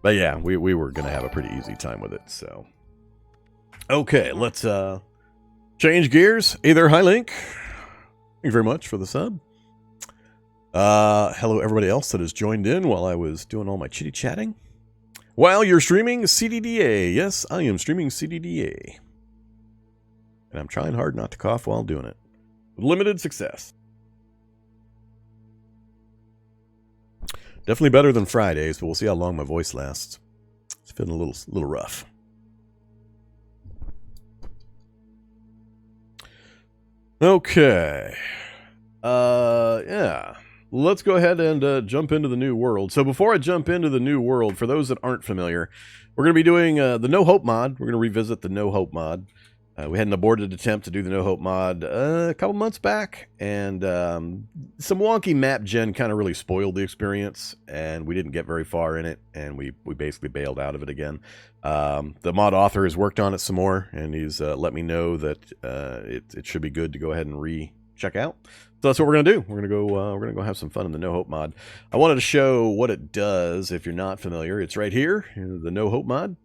But yeah, we were going to have a pretty easy time with it, so. Okay, let's change gears. Hey there, hi Link. Thank you very much for the sub. Hello everybody else that has joined in while I was doing all my chitty-chatting. While you're streaming CDDA. Yes, I am streaming CDDA. And I'm trying hard not to cough while doing it. With limited success. Definitely better than Fridays, but we'll see how long my voice lasts. It's feeling a little rough. Okay. Yeah. Let's go ahead and jump into the new world. So before I jump into the new world, for those that aren't familiar, we're going to be doing the No Hope mod. We're going to revisit the No Hope mod. We had an aborted attempt to do the No Hope mod a couple months back, and some wonky map gen kind of really spoiled the experience, and we didn't get very far in it, and we basically bailed out of it again. The mod author has worked on it some more, and he's let me know that it should be good to go ahead and check out. So that's what we're gonna do. We're gonna go have some fun in the No Hope mod. I wanted to show what it does. If you're not familiar, it's right here, the No Hope mod.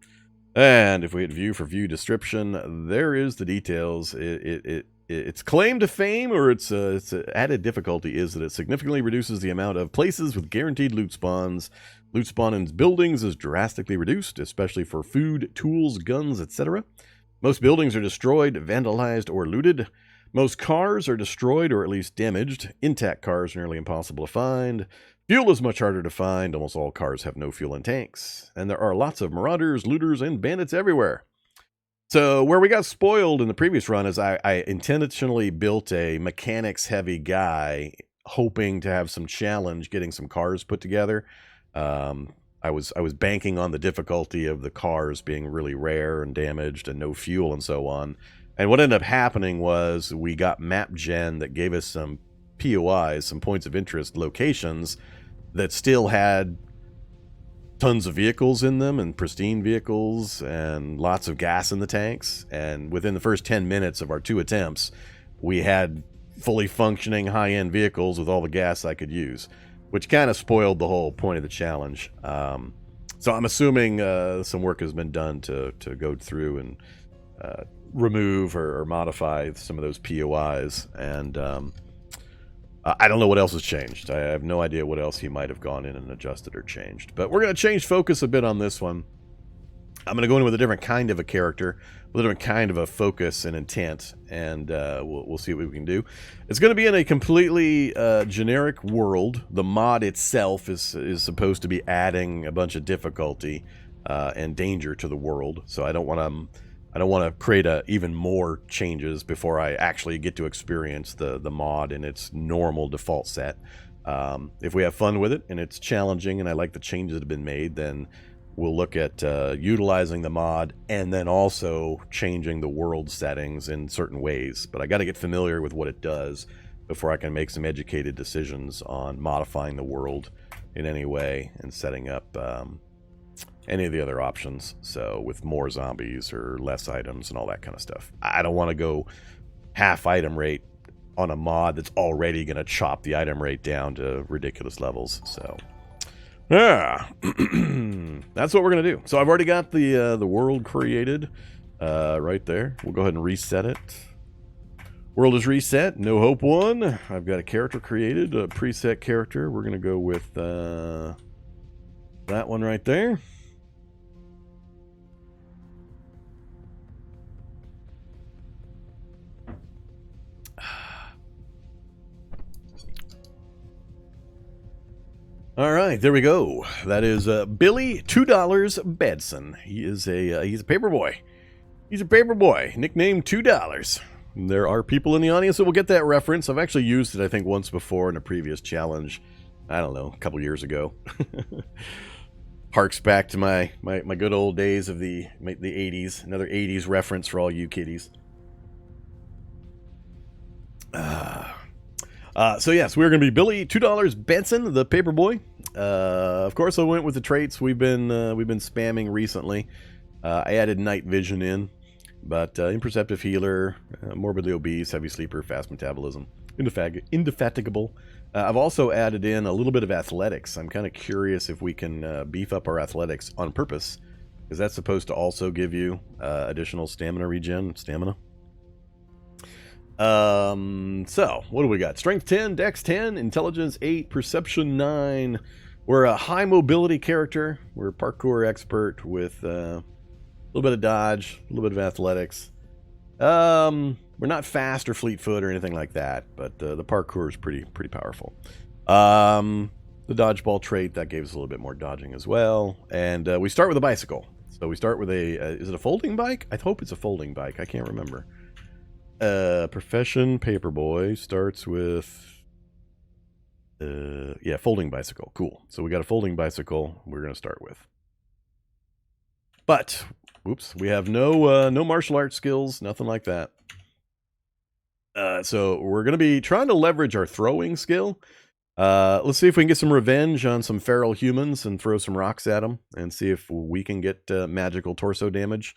And if we hit view for view description, there is the details. Its claim to fame, or its added difficulty, is that it significantly reduces the amount of places with guaranteed loot spawns. Loot spawn in buildings is drastically reduced, especially for food, tools, guns, etc. Most buildings are destroyed, vandalized, or looted. Most cars are destroyed or at least damaged. Intact cars are nearly impossible to find. Fuel is much harder to find. Almost all cars have no fuel in tanks. And there are lots of marauders, looters, and bandits everywhere. So where we got spoiled in the previous run is I intentionally built a mechanics-heavy guy, hoping to have some challenge getting some cars put together. I was banking on the difficulty of the cars being really rare and damaged and no fuel and so on. And what ended up happening was we got map gen that gave us some POIs, some points of interest locations that still had tons of vehicles in them and pristine vehicles and lots of gas in the tanks. And within the first 10 minutes of our 2 attempts, we had fully functioning high-end vehicles with all the gas I could use, which kind of spoiled the whole point of the challenge. So I'm assuming some work has been done to go through and remove or modify some of those POIs, and I don't know what else has changed. I have no idea what else he might have gone in and adjusted or changed, but we're going to change focus a bit on this one. I'm going to go in with a different kind of a character, with a different kind of a focus and intent, and we'll see what we can do. It's going to be in a completely generic world. The mod itself is supposed to be adding a bunch of difficulty and danger to the world, so I don't want to create even more changes before I actually get to experience the mod in its normal default set. If we have fun with it and it's challenging and I like the changes that have been made, then we'll look at utilizing the mod and then also changing the world settings in certain ways. But I got to get familiar with what it does before I can make some educated decisions on modifying the world in any way and setting up any of the other options, so with more zombies or less items and all that kind of stuff. I don't want to go half item rate on a mod that's already going to chop the item rate down to ridiculous levels. So yeah, that's what we're going to do. So I've already got the world created right there. We'll go ahead and reset it. World is reset. No Hope 1. I've got a character created, a preset character. We're going to go with that one right there. All right, there we go. That is Billy $2 Badson. He's a paper boy. He's a paper boy, nicknamed $2. There are people in the audience that will get that reference. I've actually used it, I think, once before in a previous challenge. I don't know, a couple years ago. Harks back to my good old days of the 80s. Another 80s reference for all you kiddies. So yes, we're going to be Billy $2 Badson, the paperboy. Of course, I went with the traits we've been spamming recently. I added night vision in, but imperceptive healer, morbidly obese, heavy sleeper, fast metabolism. Indefatigable. I've also added in a little bit of athletics. I'm kind of curious if we can beef up our athletics on purpose, because that's supposed to also give you additional stamina regen. So what do we got? Strength 10, Dex 10, Intelligence 8, Perception 9. We're a high mobility character. We're a parkour expert with a little bit of dodge, a little bit of athletics. We're not fast or fleet foot or anything like that, but the parkour is pretty powerful. The dodgeball trait, that gave us a little bit more dodging as well. And we start with a bicycle. So we start with is it a folding bike? I hope it's a folding bike. I can't remember. Profession Paperboy starts with yeah, folding bicycle. Cool. So we got a folding bicycle we're going to start with. But oops, we have no martial arts skills, nothing like that. So we're going to be trying to leverage our throwing skill. Let's see if we can get some revenge on some feral humans and throw some rocks at them and see if we can get magical torso damage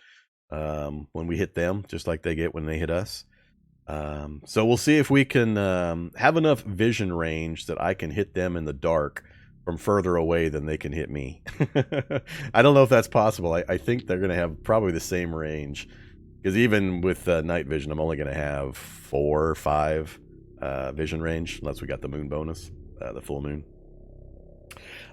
when we hit them, just like they get when they hit us. So we'll see if we can have enough vision range that I can hit them in the dark from further away than they can hit me. I don't know if that's possible. I think they're going to have probably the same range, because even with night vision, I'm only going to have 4 or 5 vision range, unless we got the moon bonus, the full moon.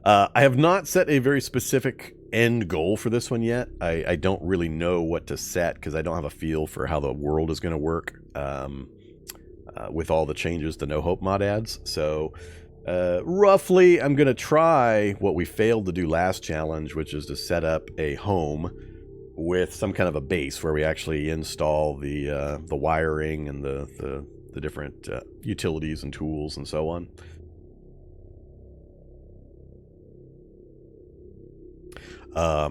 I have not set a very specific end goal for this one yet. I don't really know what to set, because I don't have a feel for how the world is going to work with all the changes the No Hope mod adds. So roughly, I'm going to try what we failed to do last challenge, which is to set up a home with some kind of a base where we actually install the wiring and the different utilities and tools and so on.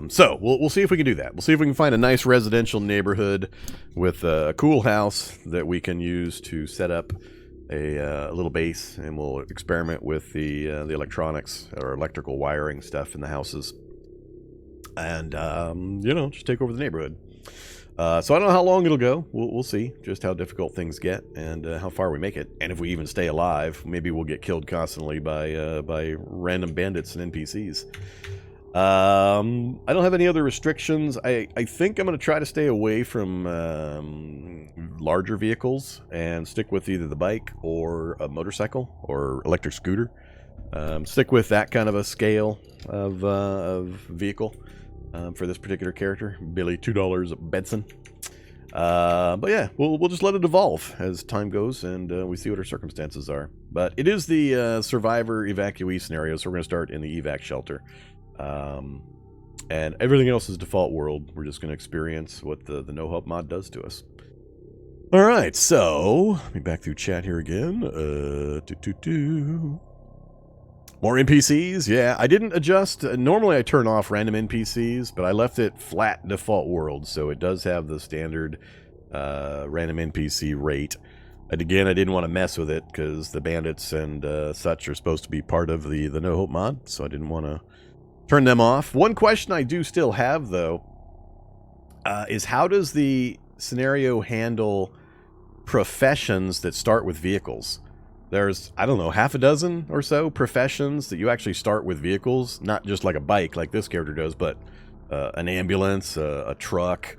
So we'll see if we can do that. We'll see if we can find a nice residential neighborhood with a cool house that we can use to set up a little base, and we'll experiment with the electronics or electrical wiring stuff in the houses, and you know, just take over the neighborhood. So I don't know how long it'll go. We'll see just how difficult things get and how far we make it, and if we even stay alive. Maybe we'll get killed constantly by random bandits and NPCs. I don't have any other restrictions. I think I'm going to try to stay away from larger vehicles and stick with either the bike or a motorcycle or electric scooter. Stick with that kind of a scale of vehicle for this particular character, Billy $2 Badson. But yeah, we'll just let it evolve as time goes, and we see what our circumstances are. But it is the survivor evacuee scenario, so we're going to start in the evac shelter. And everything else is default world. We're just going to experience what the No Hope mod does to us. Alright, so let me back through chat here again. More NPCs. Yeah, I didn't adjust. Normally I turn off random NPCs, but I left it flat default world, so it does have the standard random NPC rate. And again, I didn't want to mess with it because the bandits and such are supposed to be part of the No Hope mod, so I didn't want to turn them off. One question I do still have, though, is how does the scenario handle professions that start with vehicles? There's, I don't know, half a dozen or so professions that you actually start with vehicles, not just like a bike like this character does, but an ambulance, a truck,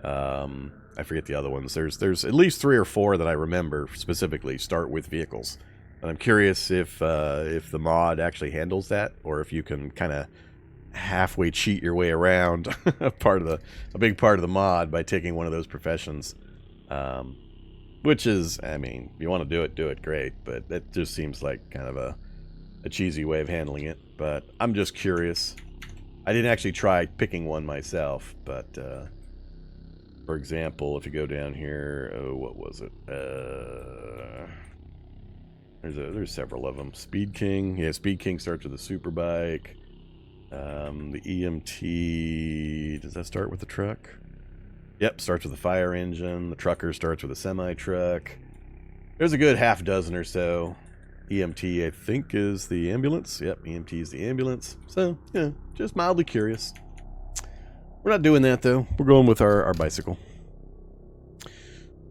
I forget the other ones. There's at least 3 or 4 that I remember specifically start with vehicles. And I'm curious if the mod actually handles that, or if you can kind of halfway cheat your way around a big part of the mod by taking one of those professions. Which is, I mean, if you want to do it, great. But it just seems like kind of a cheesy way of handling it. But I'm just curious. I didn't actually try picking one myself, but for example, if you go down here, what was it? There's several of them. Speed King, yeah, Speed King starts with a super bike. The EMT, does that start with the truck? Yep, starts with a fire engine. The trucker starts with a semi-truck. There's a good half dozen or so. EMT, I think, is the ambulance. Yep, EMT is the ambulance. So, yeah, just mildly curious. We're not doing that, though. We're going with our bicycle.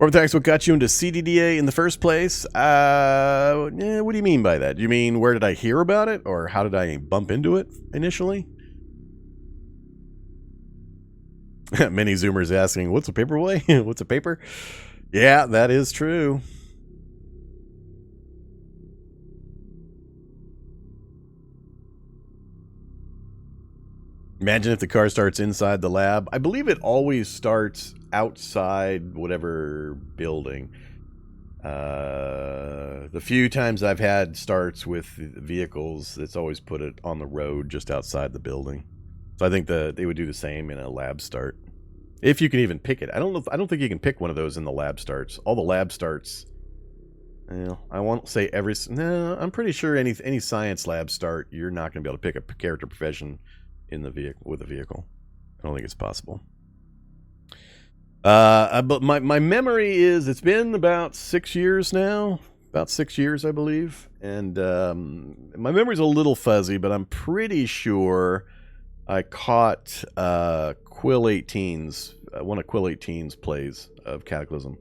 Vorm, what got you into CDDA in the first place? What do you mean by that? Do you mean where did I hear about it, or how did I bump into it initially? Many Zoomers asking, what's a paperboy? What's a paper? Yeah, that is true. Imagine if the car starts inside the lab. I believe it always starts outside whatever building. The few times I've had starts with vehicles, it's always put it on the road just outside the building. So I think they would do the same in a lab start. If you can even pick it. I don't think you can pick one of those in the lab starts. All the lab starts, I won't say every... No, I'm pretty sure any science lab start, you're not going to be able to pick a character profession in the vehicle with a vehicle. I don't think it's possible. But my memory is it's been about 6 years now. About 6 years, I believe. And my memory's a little fuzzy, but I'm pretty sure I caught Quill 18's, one of Quill 18's plays of Cataclysm.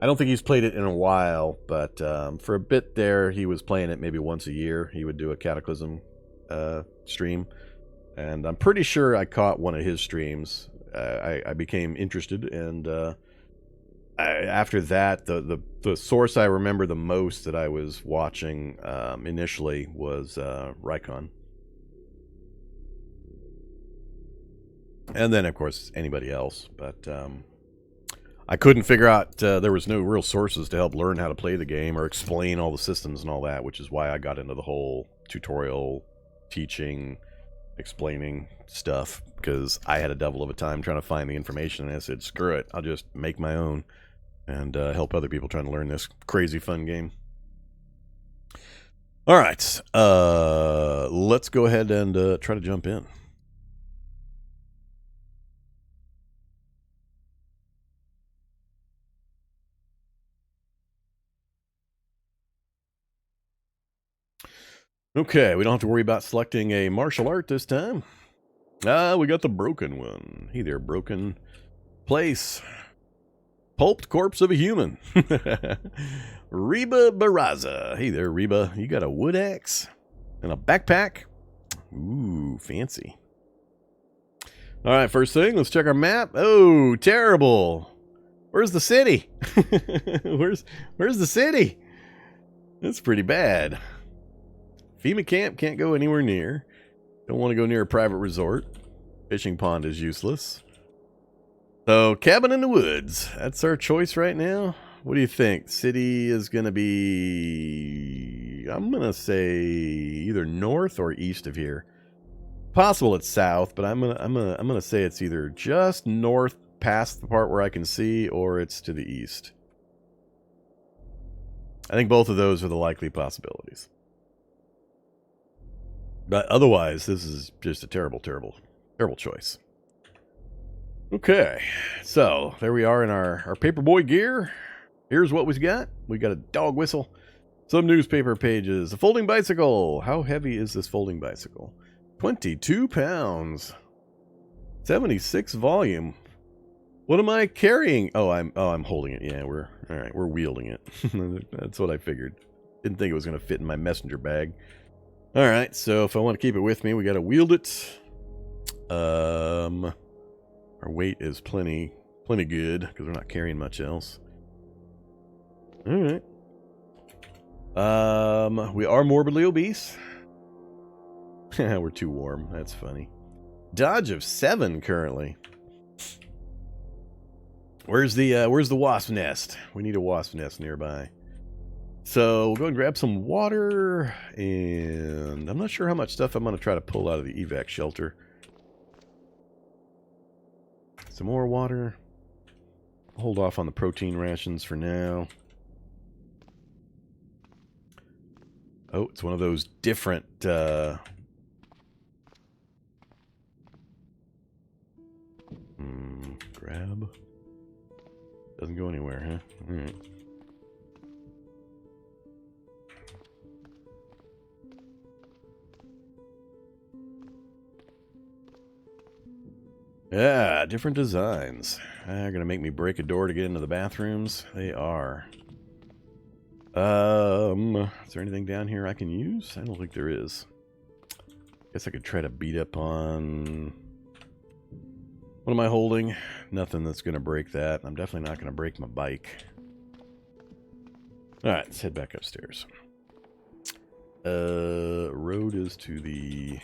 I don't think he's played it in a while, but for a bit there, he was playing it maybe once a year. He would do a Cataclysm stream. And I'm pretty sure I caught one of his streams. I became interested, and after that, the source I remember the most that I was watching initially was Rycon. And then, of course, anybody else. But I couldn't figure out, there was no real sources to help learn how to play the game or explain all the systems and all that, which is why I got into the whole tutorial, teaching, explaining stuff, because I had a devil of a time trying to find the information, and I said, screw it, I'll just make my own and help other people trying to learn this crazy fun game. All right, let's go ahead and try to jump in. Okay, we don't have to worry about selecting a martial art this time. We got the broken one. Hey there, broken place. Pulped corpse of a human. Reba Barraza. Hey there, Reba. You got a wood axe and a backpack? Ooh, fancy. All right, first thing, let's check our map. Oh, terrible. Where's the city? Where's the city? That's pretty bad. FEMA camp can't go anywhere near. Don't want to go near a private resort. Fishing pond is useless. So, cabin in the woods. That's our choice right now. What do you think? City is going to be... I'm going to say either north or east of here. Possible it's south, but I'm gonna say it's either just north past the part where I can see, or it's to the east. I think both of those are the likely possibilities. But otherwise, this is just a terrible, terrible, terrible choice. Okay, so there we are in our paperboy gear. Here's what we've got. We got a dog whistle, some newspaper pages, a folding bicycle. How heavy is this folding bicycle? 22 pounds. 76 volume. What am I carrying? Oh, I'm holding it. Yeah, we're wielding it. That's what I figured. Didn't think it was going to fit in my messenger bag. All right, so if I want to keep it with me, we got to wield it. Our weight is plenty good because we're not carrying much else. All right. We are morbidly obese. We're too warm. That's funny. Dodge of 7 currently. Where's the wasp nest? We need a wasp nest nearby. So we'll go and grab some water, and I'm not sure how much stuff I'm going to try to pull out of the evac shelter. Some more water. Hold off on the protein rations for now. Oh, it's one of those different grab. Doesn't go anywhere, huh? All right. Yeah, different designs. They're gonna make me break a door to get into the bathrooms. They are. Is there anything down here I can use? I don't think there is. Guess I could try to beat up on... What am I holding? Nothing that's gonna break that. I'm definitely not gonna break my bike. Alright, let's head back upstairs. Road is to the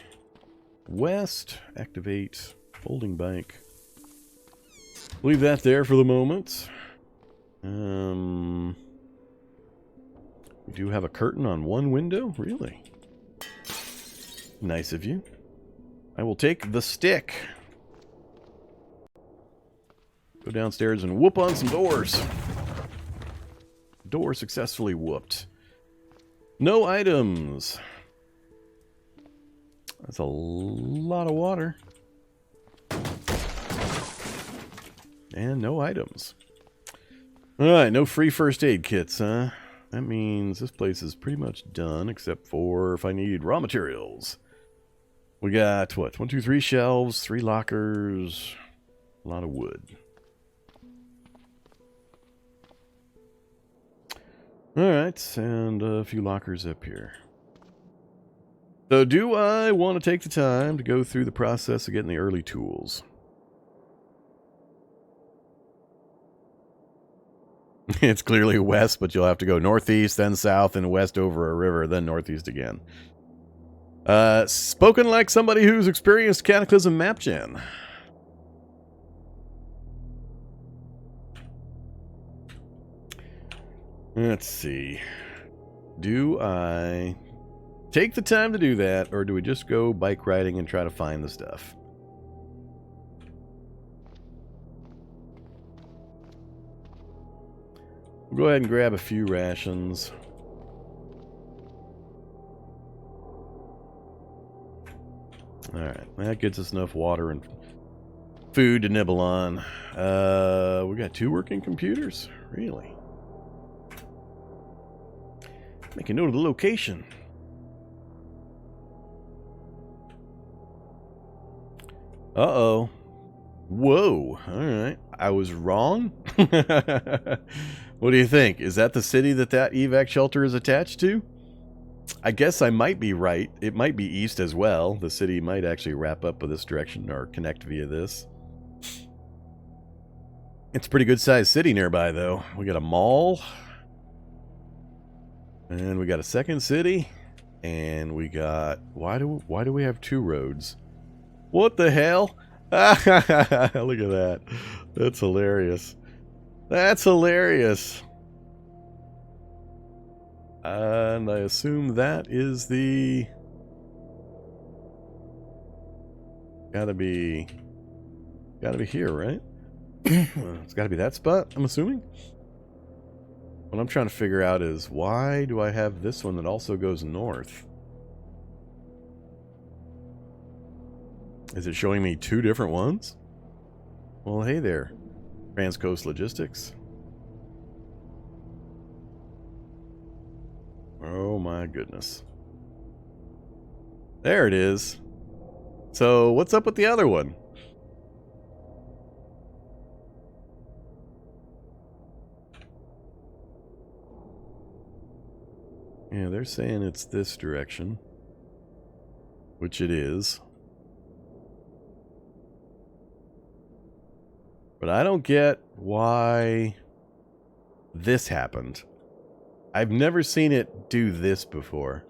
west. Activate folding bike. Leave that there for the moment. We do have a curtain on one window? Really? Nice of you. I will take the stick. Go downstairs and whoop on some doors. Door successfully whooped. No items. That's a lot of water. And no items. Alright, no free first aid kits, huh? That means this place is pretty much done, except for if I need raw materials. We got, what, 1, 2, 3 shelves, 3 lockers, a lot of wood. Alright, and a few lockers up here. So do I want to take the time to go through the process of getting the early tools? It's clearly west, but you'll have to go northeast, then south, and west over a river, then northeast again. Spoken like somebody who's experienced Cataclysm map gen. Let's see. Do I take the time to do that, or do we just go bike riding and try to find the stuff? We'll go ahead and grab a few rations. Alright, that gets us enough water and food to nibble on. We got 2 working computers? Really? Make a note of the location. Uh-oh. Whoa. Alright. I was wrong? What do you think? Is that the city that evac shelter is attached to? I guess I might be right. It might be east as well. The city might actually wrap up with this direction or connect via this. It's a pretty good sized city nearby, though. We got a mall. And we got a second city. And we got... Why do we have 2 roads? What the hell? Look at that. That's hilarious. That's hilarious. And I assume that is the... Gotta be here, right? It's gotta be that spot, I'm assuming? What I'm trying to figure out is, why do I have this one that also goes north? Is it showing me 2 different ones? Well, hey there, Transcoast Logistics. Oh my goodness. There it is. So, what's up with the other one? Yeah, they're saying it's this direction. Which it is. But I don't get why this happened. I've never seen it do this before.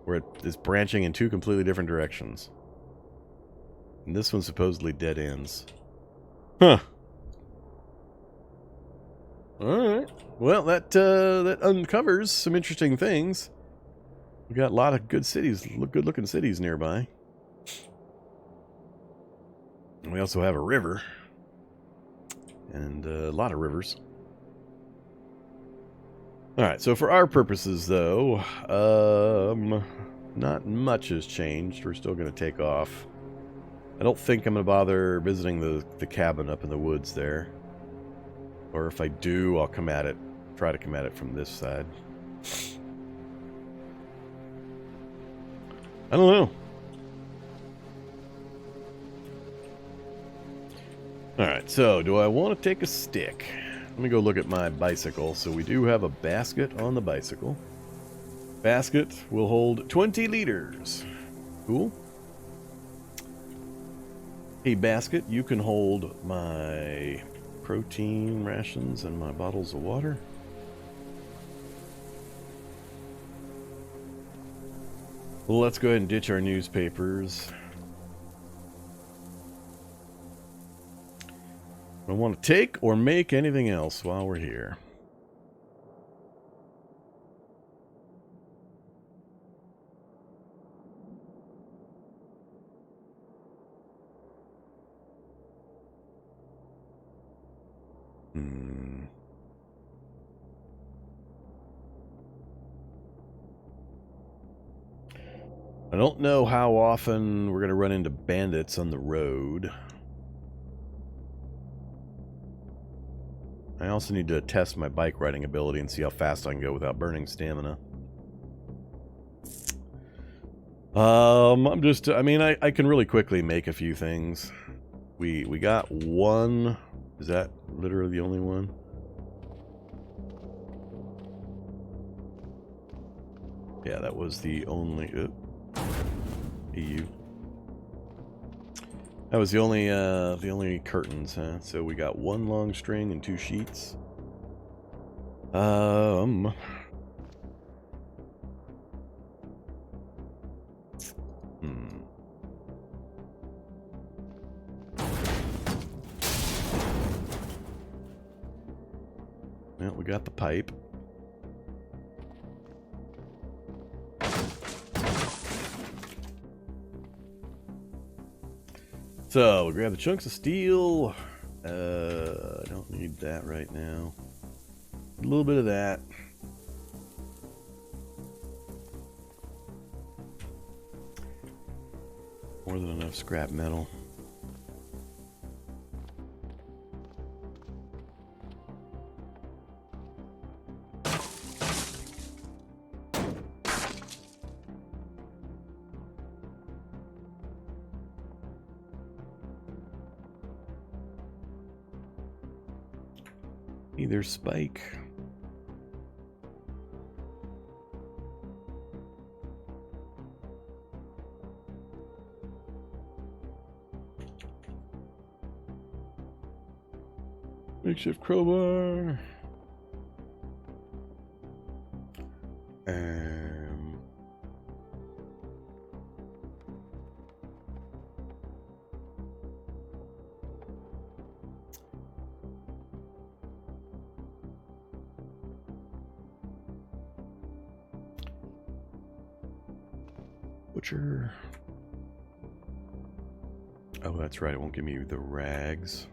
Where it is branching in 2 completely different directions. And this one supposedly dead ends. Huh. Alright. Well, that uncovers some interesting things. We got a lot of good cities, good looking cities nearby. And we also have a river. And a lot of rivers. Alright, so for our purposes, though, not much has changed. We're still going to take off. I don't think I'm going to bother visiting the cabin up in the woods there. Or if I do, I'll come at it, try to come at it from this side. I don't know. Alright, so do I want to take a stick? Let me go look at my bicycle. So we do have a basket on the bicycle. Basket will hold 20 liters. Cool. Hey, basket, you can hold my protein rations and my bottles of water. Well, let's go ahead and ditch our newspapers. I don't want to take or make anything else while we're here. I don't know how often we're going to run into bandits on the road. I also need to test my bike riding ability and see how fast I can go without burning stamina. I mean, I can really quickly make a few things. We got one. Is that literally the only one? Yeah, that was the only... EU. That was the only curtains, huh? So we got one long string and 2 sheets. Well, we got the pipe. So, we'll grab the chunks of steel. I don't need that right now. A little bit of that. More than enough scrap metal. Either spike. Makeshift crowbar. Butcher. Oh, that's right. It won't give me the rags.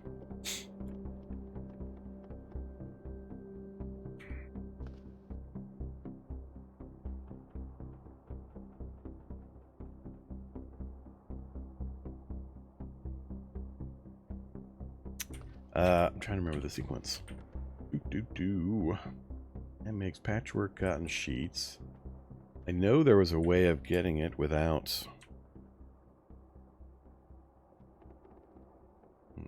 I'm trying to remember the sequence. That makes patchwork cotton sheets. I know there was a way of getting it without... I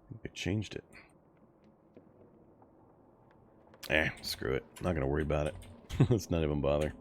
think they changed it. Screw it. Not gonna worry about it. Let's not even bother.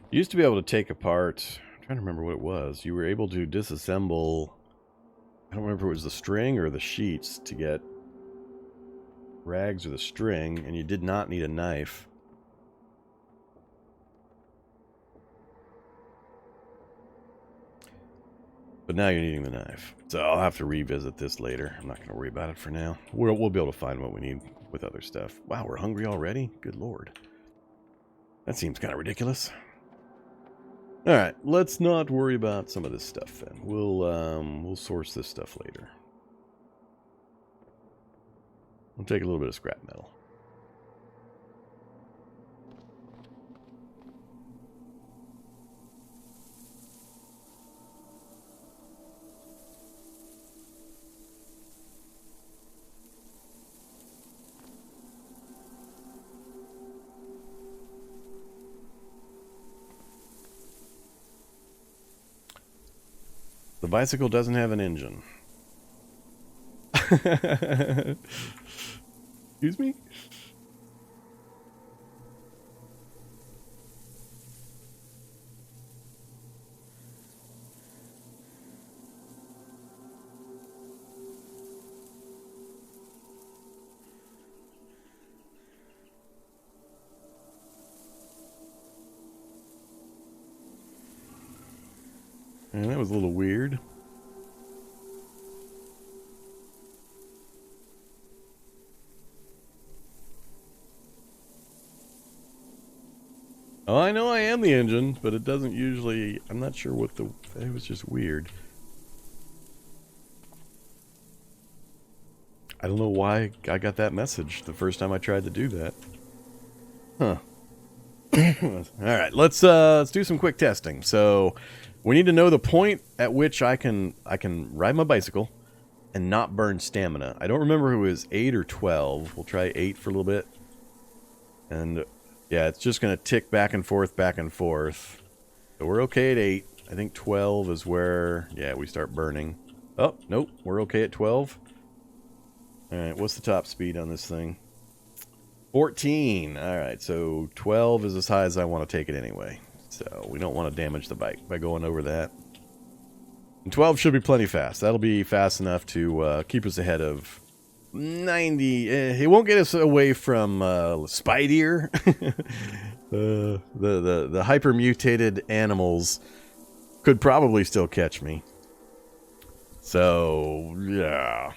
You used to be able to take apart, I'm trying to remember what it was. You were able to disassemble, I don't remember if it was the string or the sheets to get rags or the string, and you did not need a knife. But now you're needing the knife. So I'll have to revisit this later. I'm not going to worry about it for now. We'll be able to find what we need with other stuff. Wow, we're hungry already? Good lord. That seems kind of ridiculous. All right, let's not worry about some of this stuff then. We'll source this stuff later. We'll take a little bit of scrap metal. The bicycle doesn't have an engine. Excuse me? And that was a little weird. Oh, I know I am the engine, but it doesn't usually... I'm not sure what the... It was just weird. I don't know why I got that message the first time I tried to do that. Huh. Alright, let's do some quick testing. So, we need to know the point at which I can ride my bicycle and not burn stamina. I don't remember if it was 8 or 12. We'll try 8 for a little bit. And... yeah, it's just going to tick back and forth, back and forth. So we're okay at 8. I think 12 is where, yeah, we start burning. Oh, nope, we're okay at 12. Alright, what's the top speed on this thing? 14. Alright, so 12 is as high as I want to take it anyway. So we don't want to damage the bike by going over that. And 12 should be plenty fast. That'll be fast enough to keep us ahead of 90. It won't get us away from Spideer. The hyper mutated animals could probably still catch me. So yeah.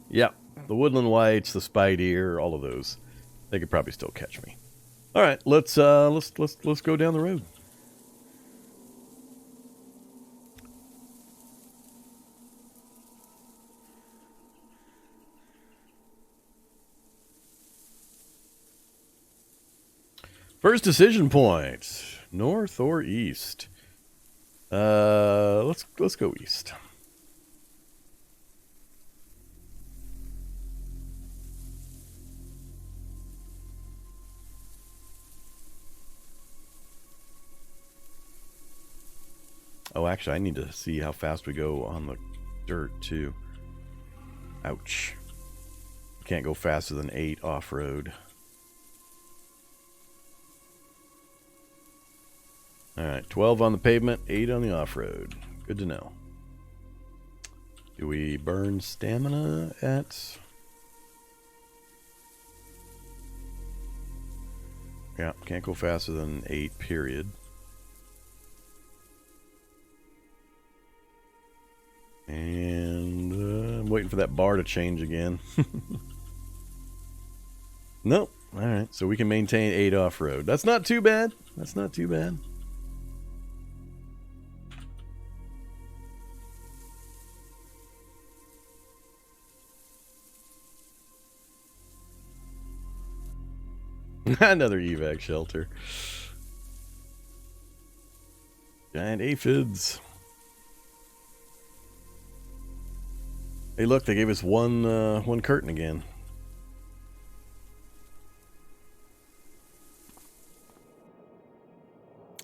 Yeah, the woodland whites, the Spideer, all of those. They could probably still catch me. All right, let's go down the road. First decision point: north or east? Let's go east. Oh, actually, I need to see how fast we go on the dirt, too. Ouch. Can't go faster than 8 off-road. Alright, 12 on the pavement, 8 on the off-road. Good to know. Do we burn stamina at... yeah, can't go faster than 8, period. And I'm waiting for that bar to change again. Nope. Alright, so we can maintain 8 off-road. That's not too bad. That's not too bad. Another evac shelter. Giant aphids. Hey, look, they gave us one curtain again.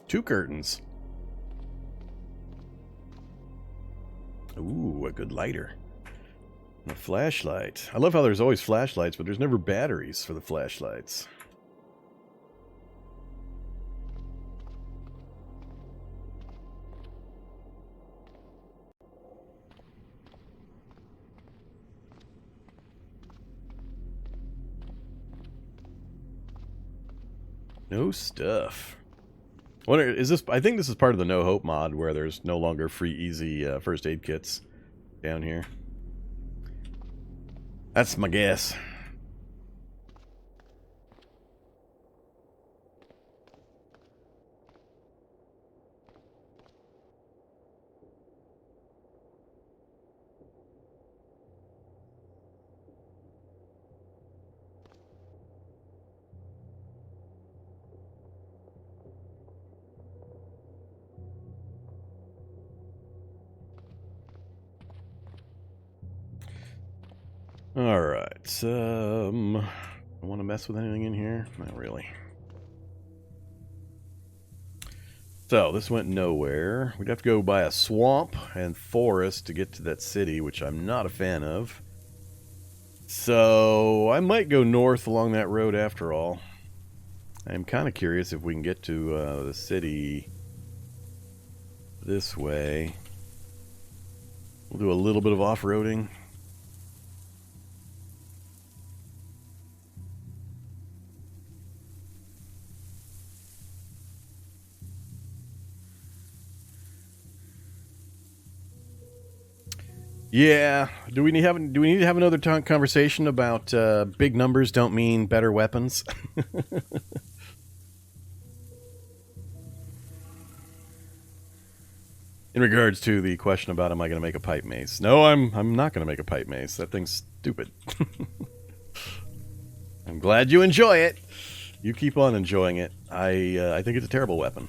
Two curtains. Ooh, a good lighter. And a flashlight. I love how there's always flashlights, but there's never batteries for the flashlights. No stuff. Wonder, is this? I think this is part of the No Hope mod where there's no longer free, easy first aid kits down here. That's my guess. Alright, I want to mess with anything in here? Not really. So, this went nowhere. We'd have to go by a swamp and forest to get to that city, which I'm not a fan of. So, I might go north along that road after all. I'm kind of curious if we can get to the city this way. We'll do a little bit of off-roading. Yeah. Do we need to have another conversation about big numbers don't mean better weapons? In regards to the question about am I going to make a pipe mace? No, I'm not going to make a pipe mace. That thing's stupid. I'm glad you enjoy it. You keep on enjoying it. I think it's a terrible weapon.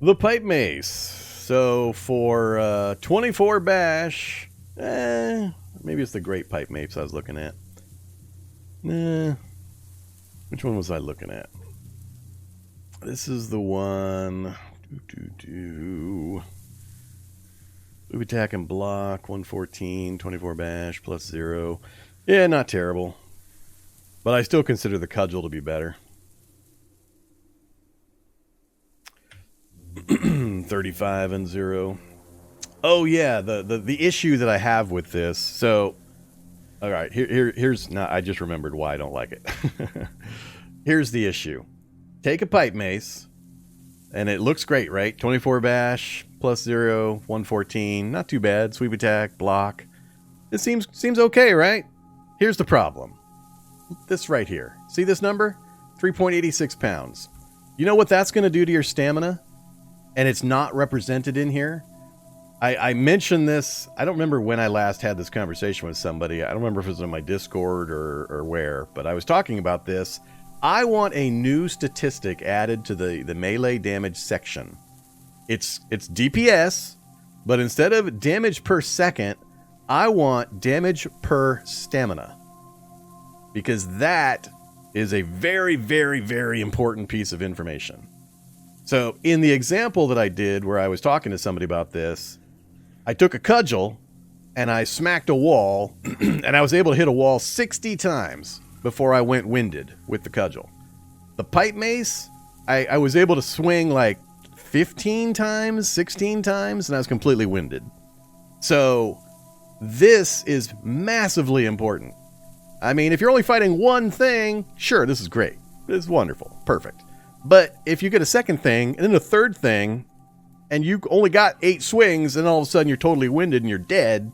The pipe mace. So for 24 bash, maybe it's the great pipe mace I was looking at. Which one was I looking at? This is the one. Move attack and block, 114, 24 bash, plus 0. Yeah, not terrible. But I still consider the cudgel to be better. 35 and 0. Oh yeah, the issue that I have with this. So, all right, here's now. I just remembered why I don't like it. Here's the issue. Take a pipe mace, and it looks great, right? 24 bash, plus 0, 114, not too bad. Sweep attack, block. It seems okay, right? Here's the problem. This right here. See this number? 3.86 pounds. You know what that's going to do to your stamina? And it's not represented in here. I mentioned this. I don't remember when I last had this conversation with somebody. I don't remember if it was on my Discord or where, but I was talking about this. I want a new statistic added to the melee damage section. It's DPS, but instead of damage per second, I want damage per stamina. Because that is a very, very, very important piece of information. So in the example that I did where I was talking to somebody about this, I took a cudgel and I smacked a wall and I was able to hit a wall 60 times before I went winded with the cudgel. The pipe mace, I was able to swing like 15 times, 16 times, and I was completely winded. So this is massively important. I mean, if you're only fighting one thing, sure, this is great. It's wonderful. Perfect. But if you get a second thing and then a third thing, and you only got 8 swings, and all of a sudden you're totally winded and you're dead,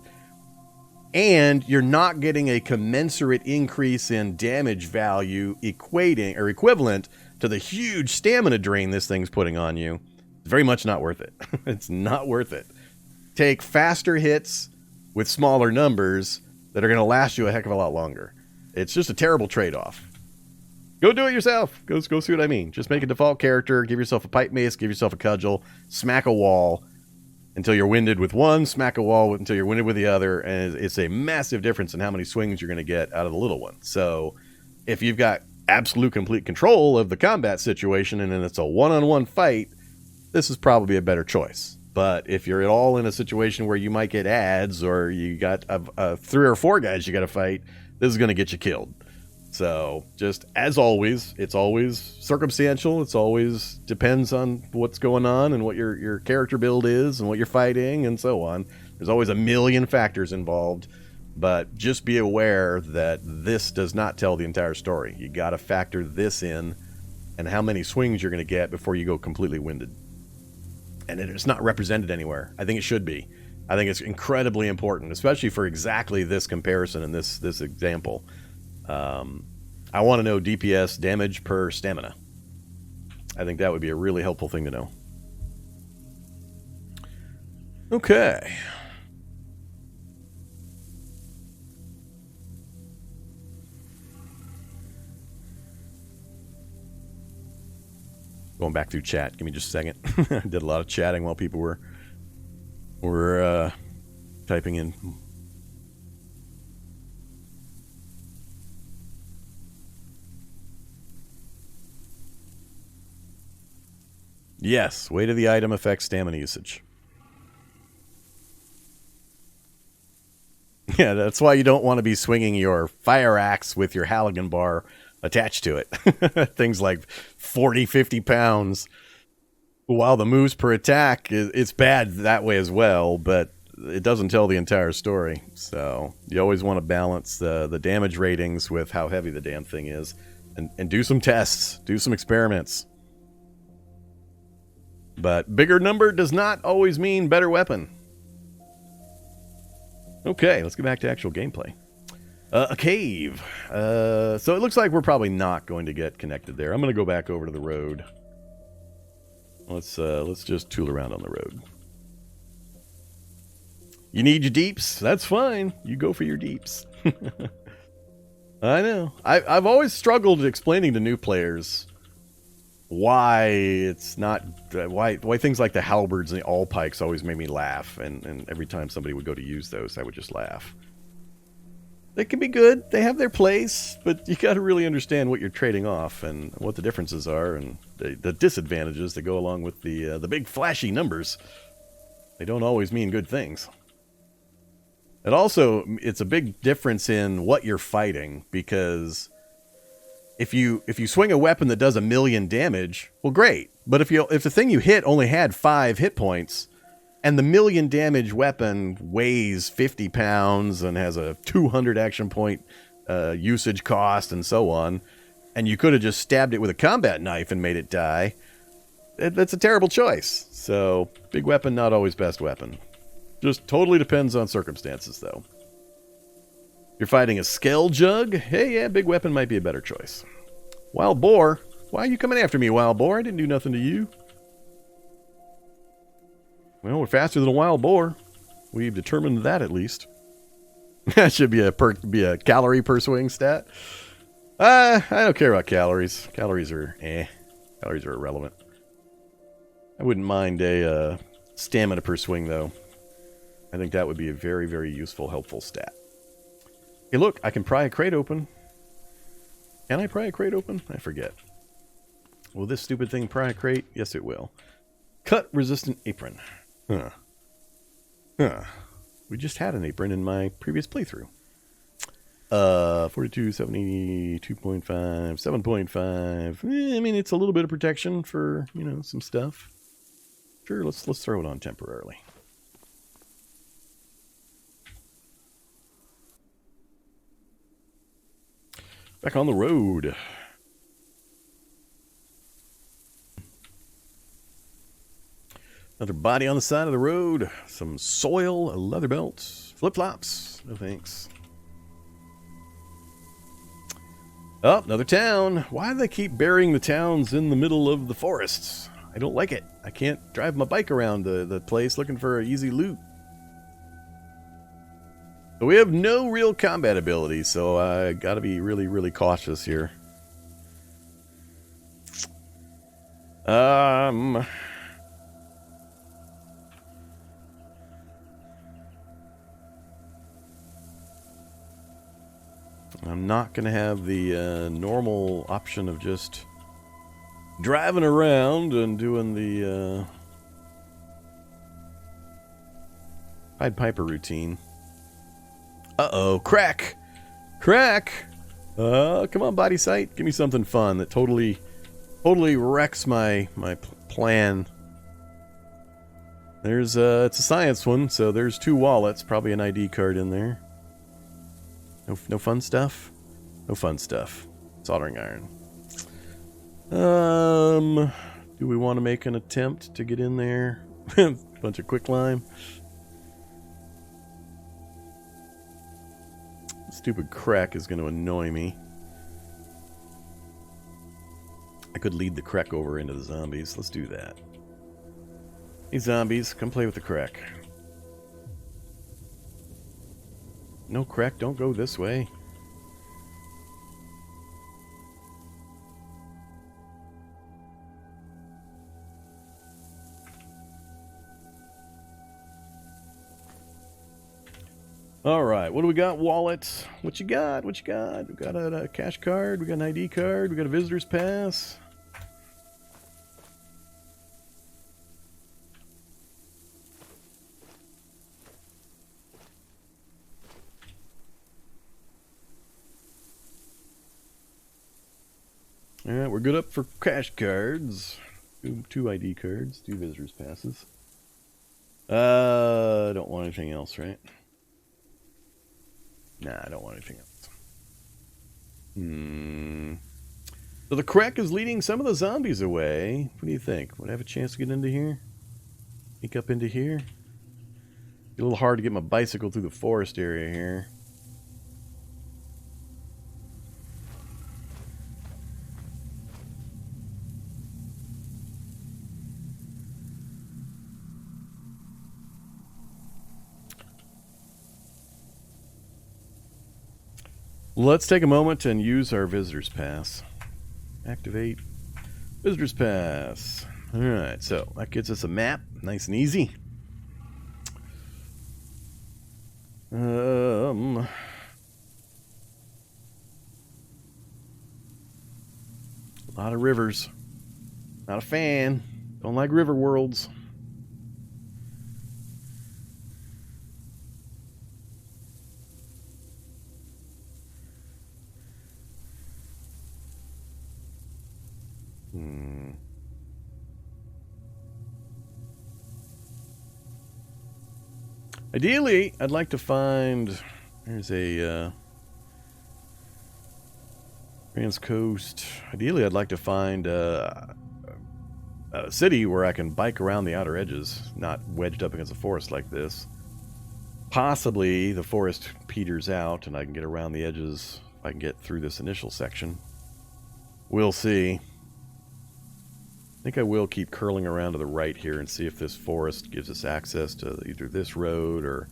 and you're not getting a commensurate increase in damage value equating or equivalent to the huge stamina drain this thing's putting on you, it's very much not worth it. It's not worth it. Take faster hits with smaller numbers that are going to last you a heck of a lot longer. It's just a terrible trade-off. Go do it yourself. Go see what I mean. Just make a default character, give yourself a pipe mace, give yourself a cudgel, smack a wall until you're winded with one, smack a wall until you're winded with the other, and it's a massive difference in how many swings you're going to get out of the little one. So if you've got absolute complete control of the combat situation and then it's a one-on-one fight, this is probably a better choice. But if you're at all in a situation where you might get adds or you got 3 or 4 guys you got to fight, this is going to get you killed. So just as always, it's always circumstantial. It's always depends on what's going on and what your character build is and what you're fighting and so on. There's always a million factors involved. But just be aware that this does not tell the entire story. You got to factor this in and how many swings you're going to get before you go completely winded. And it's not represented anywhere. I think it should be. I think it's incredibly important, especially for exactly this comparison and this example. I want to know DPS, damage per stamina. I think that would be a really helpful thing to know. Okay. Going back through chat. Give me just a second. I did a lot of chatting while people were typing in. Yes, weight of the item affects stamina usage. Yeah, that's why you don't want to be swinging your fire axe with your Halligan bar attached to it. Things like 40, 50 pounds. While the moves per attack, it's bad that way as well, but it doesn't tell the entire story. So you always want to balance the damage ratings with how heavy the damn thing is. And do some tests. Do some experiments. But bigger number does not always mean better weapon. Okay, let's get back to actual gameplay. A cave. So it looks like we're probably not going to get connected there. I'm going to go back over to the road. Let's just tool around on the road. You need your deeps? That's fine. You go for your deeps. I know. I've always struggled explaining to new players why it's not why things like the halberds and the all pikes always made me laugh, and every time somebody would go to use those, I would just laugh. They can be good, they have their place, but you got to really understand what you're trading off and what the differences are and the disadvantages that go along with the big flashy numbers. They don't always mean good things. And also, it's a big difference in what you're fighting, because if you swing a weapon that does 1,000,000 damage, well, great. But if the thing you hit only had 5 hit points, and the 1,000,000 damage weapon weighs 50 pounds and has a 200 action point usage cost and so on, and you could have just stabbed it with a combat knife and made it die, that's a terrible choice. So, big weapon, not always best weapon. Just totally depends on circumstances, though. You're fighting a Skell Jug? Hey, yeah, big weapon might be a better choice. Wild Boar? Why are you coming after me, Wild Boar? I didn't do nothing to you. Well, we're faster than a Wild Boar. We've determined that, at least. That should be a calorie per swing stat. I don't care about calories. Calories are Calories are irrelevant. I wouldn't mind a stamina per swing, though. I think that would be a very, very useful, helpful stat. Hey, look, I can pry a crate open. Can I pry a crate open? I forget. Will this stupid thing pry a crate? Yes, it will. Cut-resistant apron. Huh. We just had an apron in my previous playthrough. 42, 70, 2.5, 7.5. I mean, it's a little bit of protection for, some stuff. Sure, let's throw it on temporarily. Back on the road. Another body on the side of the road. Some soil, a leather belt, flip-flops. No thanks. Oh, another town. Why do they keep burying the towns in the middle of the forests? I don't like it. I can't drive my bike around the place looking for easy loot. But we have no real combat ability, so I gotta be really, really cautious here. I'm not gonna have the normal option of just driving around and doing the Pied Piper routine. Uh-oh, crack! Crack! Come on, body sight. Give me something fun that totally wrecks my plan. There's, it's a science one, so there's 2 wallets, probably an ID card in there. No fun stuff? No fun stuff. Soldering iron. Do we want to make an attempt to get in there? Bunch of quicklime. Stupid crack is going to annoy me. I could lead the crack over into the zombies. Let's do that. Hey zombies, come play with the crack. No, crack, don't go this way. Alright, what do we got, wallet? What you got? What you got? We got a cash card, we got an ID card, we got a visitor's pass. Alright, we're good up for cash cards. Two ID cards, 2 visitors passes. I don't want anything else, right? Nah, I don't want anything else. So the crack is leading some of the zombies away. What do you think? Would I have a chance to get into here? Sneak up into here? It's a little hard to get my bicycle through the forest area here. Let's take a moment and use our visitor's pass. Activate visitor's pass. Alright, so that gets us a map. Nice and easy. A lot of rivers. Not a fan. Don't like river worlds. Ideally, I'd like to find... There's a... Trans Coast. Ideally, I'd like to find a city where I can bike around the outer edges, not wedged up against a forest like this. Possibly, the forest peters out and I can get around the edges if I can get through this initial section. We'll see. I think I will keep curling around to the right here and see if this forest gives us access to either this road or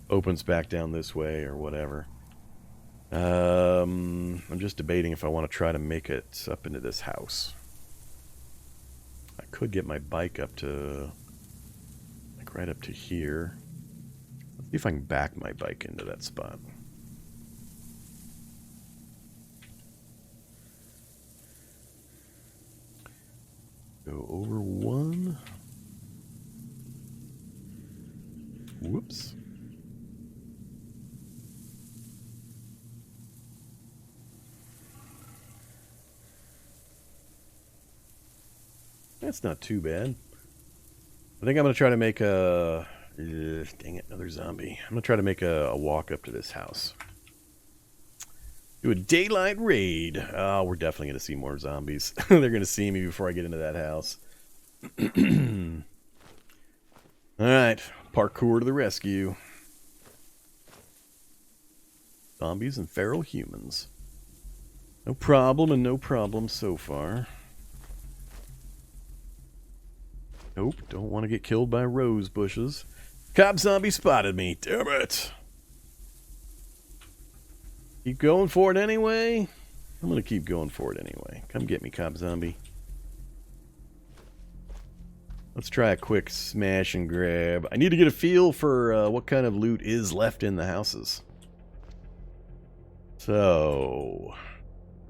opens back down this way or whatever. I'm just debating if I want to try to make it up into this house. I could get my bike up to, like, right up to here. Let's see if I can back my bike into that spot. Go over one. Whoops. That's not too bad. I think I'm going to try to make a... dang it, another zombie. I'm going to try to make a walk up to this house. Do a daylight raid. Oh, we're definitely going to see more zombies. They're going to see me before I get into that house. Alright, parkour to the rescue. Zombies and feral humans. No problem and no problem so far. Nope, don't want to get killed by rose bushes. Cop zombie spotted me. Damn it. Keep going for it anyway? I'm going to keep going for it anyway. Come get me, cop zombie. Let's try a quick smash and grab. I need to get a feel for what kind of loot is left in the houses. So,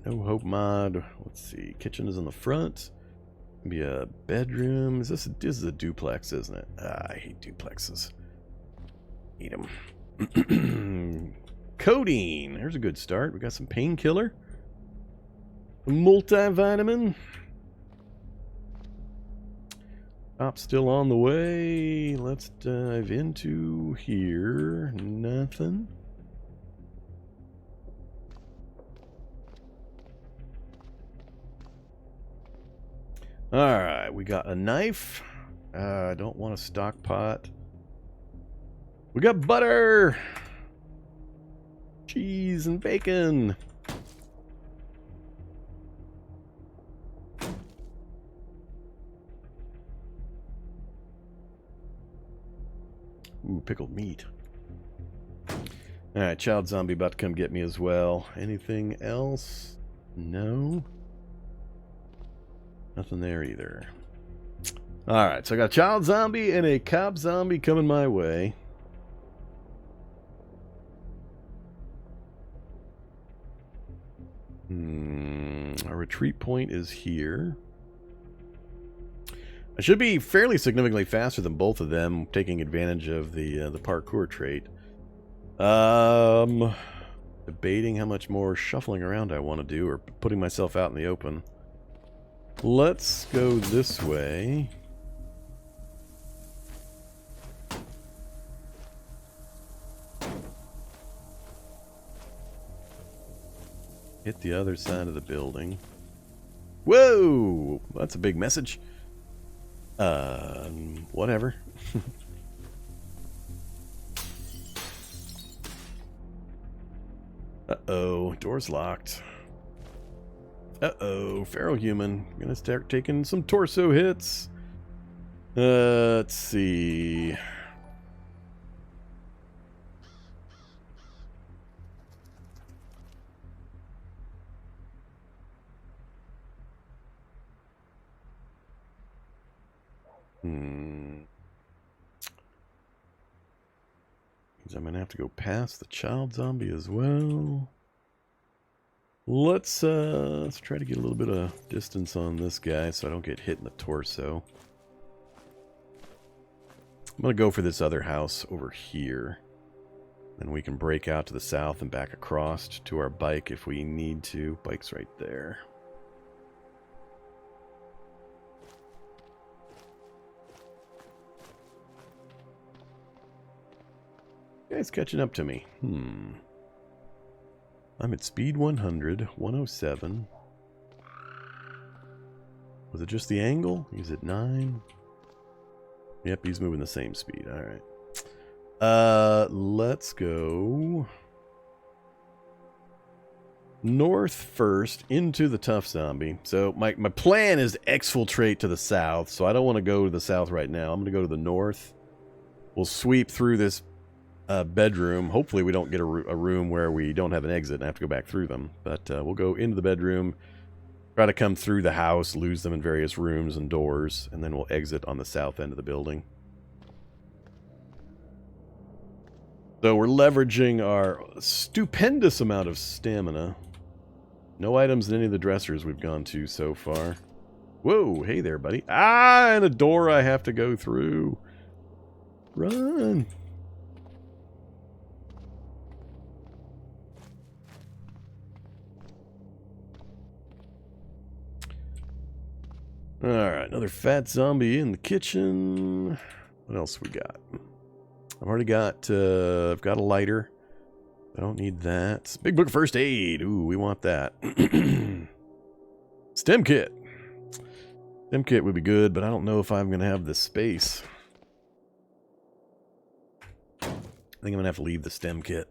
no hope mod. Let's see. Kitchen is in the front. Maybe a bedroom. This is a duplex, isn't it? I hate duplexes. Hate them. Codeine. There's a good start. We got some painkiller. A multivitamin. Top still on the way. Let's dive into here. Nothing. Alright, we got a knife. I don't want a stock pot. We got butter! Cheese and bacon! Ooh, pickled meat. Alright, child zombie about to come get me as well. Anything else? No. Nothing there either. Alright, so I got a child zombie and a cop zombie coming my way. Our retreat point is here. I should be fairly significantly faster than both of them, taking advantage of the parkour trait. Debating how much more shuffling around I want to do, or putting myself out in the open. Let's go this way. Hit the other side of the building. Whoa! That's a big message. Whatever. Uh-oh, door's locked. Uh-oh, feral human. I'm gonna start taking some torso hits. Let's see. Means I'm gonna have to go past the child zombie as well. Let's try to get a little bit of distance on this guy so I don't get hit in the torso. I'm gonna go for this other house over here. Then we can break out to the south and back across to our bike if we need to. Bike's right there. Guy's catching up to me. I'm at speed 100, 107. Was it just the angle? He's at 9. Yep, he's moving the same speed. Alright. Let's go north first into the tough zombie. So my plan is to exfiltrate to the south, so I don't want to go to the south right now. I'm going to go to the north. We'll sweep through this bedroom. Hopefully we don't get a room where we don't have an exit and have to go back through them. But we'll go into the bedroom, try to come through the house, lose them in various rooms and doors, and then we'll exit on the south end of the building. So we're leveraging our stupendous amount of stamina. No items in any of the dressers we've gone to so far. Whoa, hey there, buddy. Ah, and a door I have to go through. Run. Alright, another fat zombie in the kitchen. What else we got? I've already got, I've got a lighter. I don't need that. Big book of first aid. Ooh, we want that. Stem kit. Stem kit would be good, but I don't know if I'm going to have the space. I think I'm going to have to leave the stem kit.